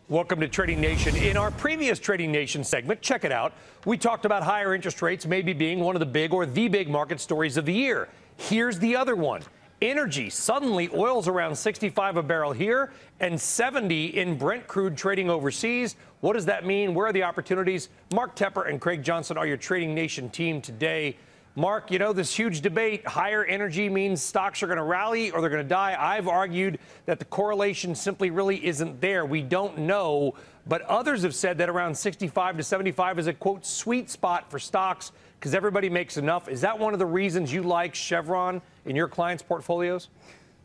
Welcome to Trading Nation. In our previous Trading Nation segment, check it out, we talked about higher interest rates maybe being one of the big or the big market stories of the year. Here's the other one. Energy. Suddenly, oil's around 65 a barrel here and 70 in Brent crude trading overseas. What does that mean? Where are the opportunities? Mark Tepper and Craig Johnson are your Trading Nation team today. Mark, you know, this huge debate, higher energy means stocks are going to rally or they're going to die. I've argued that the correlation simply really isn't there. We don't know, but others have said that around 65 to 75 is a, quote, sweet spot for stocks because everybody makes enough. Is that one of the reasons you like Chevron in your clients' portfolios?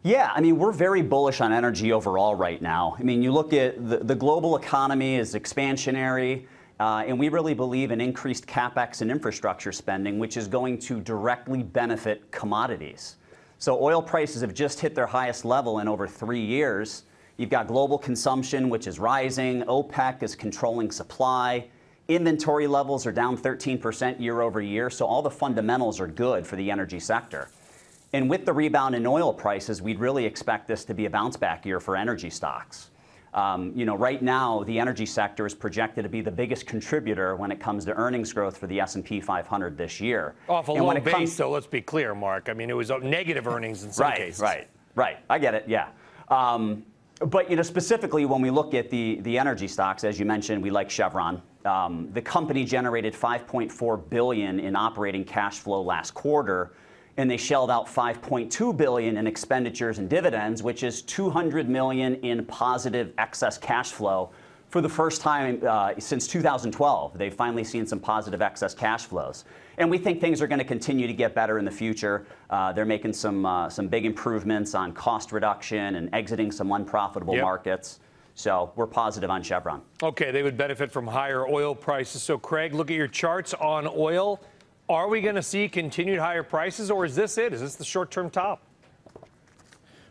Yeah, I mean, we're very bullish on energy overall right now. I mean, you look at the global economy is expansionary. And we really believe in increased capex and infrastructure spending, which is going to directly benefit commodities. So oil prices have just hit their highest level in over 3 years. You've got global consumption, which is rising. OPEC is controlling supply. Inventory levels are down 13% year over year. So all the fundamentals are good for the energy sector. And with the rebound in oil prices, we'd really expect this to be a bounce back year for energy stocks. You know, right now, the energy sector is projected to be the biggest contributor when it comes to earnings growth for the S&P 500 this year. Off a low base, so let's be clear, Mark. I mean, it was negative earnings in some cases. Right. I get it, yeah. But, you know, specifically when we look at the energy stocks, as you mentioned, we like Chevron. The company generated $5.4 billion in operating cash flow last quarter, and they shelled out $5.2 billion in expenditures and dividends, which is $200 million in positive excess cash flow for the first time since 2012. They've finally seen some positive excess cash flows. And we think things are going to continue to get better in the future. They're making some big improvements on cost reduction and exiting some unprofitable markets. So we're positive on Chevron. Okay, they would benefit from higher oil prices. So, Craig, look at your charts on oil. Are we going to see continued higher prices, or is this it? Is this the short-term top?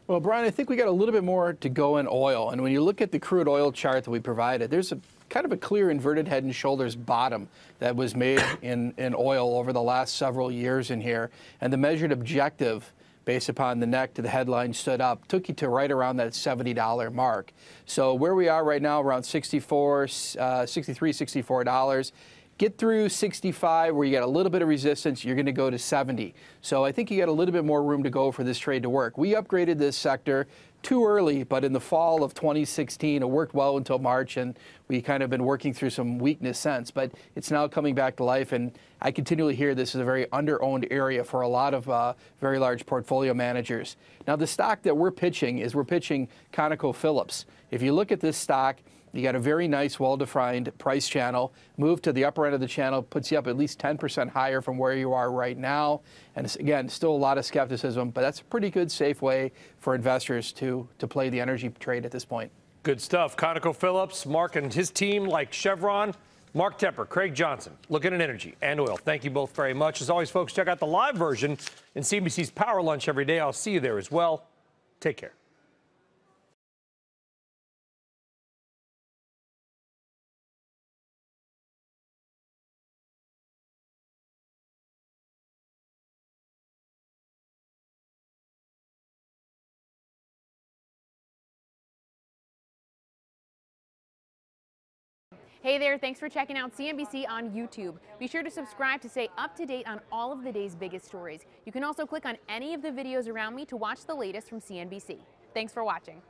Well, Brian, I think we got a little bit more to go in oil. And when you look at the crude oil chart that we provided, there's a kind of a clear inverted head and shoulders bottom that was made in oil over the last several years in here. And the measured objective based upon the neck to the headline stood up, took you to right around that $70 mark. So where we are right now, around $63, $64. Get through 65, where you got a little bit of resistance, you're going to go to 70. So I think you got a little bit more room to go for this trade to work. We upgraded this sector too early, but in the fall of 2016, it worked well until March, and we kind of been working through some weakness since. But it's now coming back to life, and I continually hear this is a very under-owned area for a lot of very large portfolio managers. Now, the stock that we're pitching ConocoPhillips. If you look at this stock, you got a very nice, well-defined price channel. Move to the upper end of the channel puts you up at least 10% higher from where you are right now. And it's, again, still a lot of skepticism, but that's a pretty good, safe way for investors to play the energy trade at this point. Good stuff. ConocoPhillips, Mark and his team like Chevron. Mark Tepper, Craig Johnson, looking at energy and oil. Thank you both very much. As always, folks, check out the live version in CNBC's Power Lunch every day. I'll see you there as well. Take care. Hey there, thanks for checking out CNBC on YouTube. Be sure to subscribe to stay up to date on all of the day's biggest stories. You can also click on any of the videos around me to watch the latest from CNBC. Thanks for watching.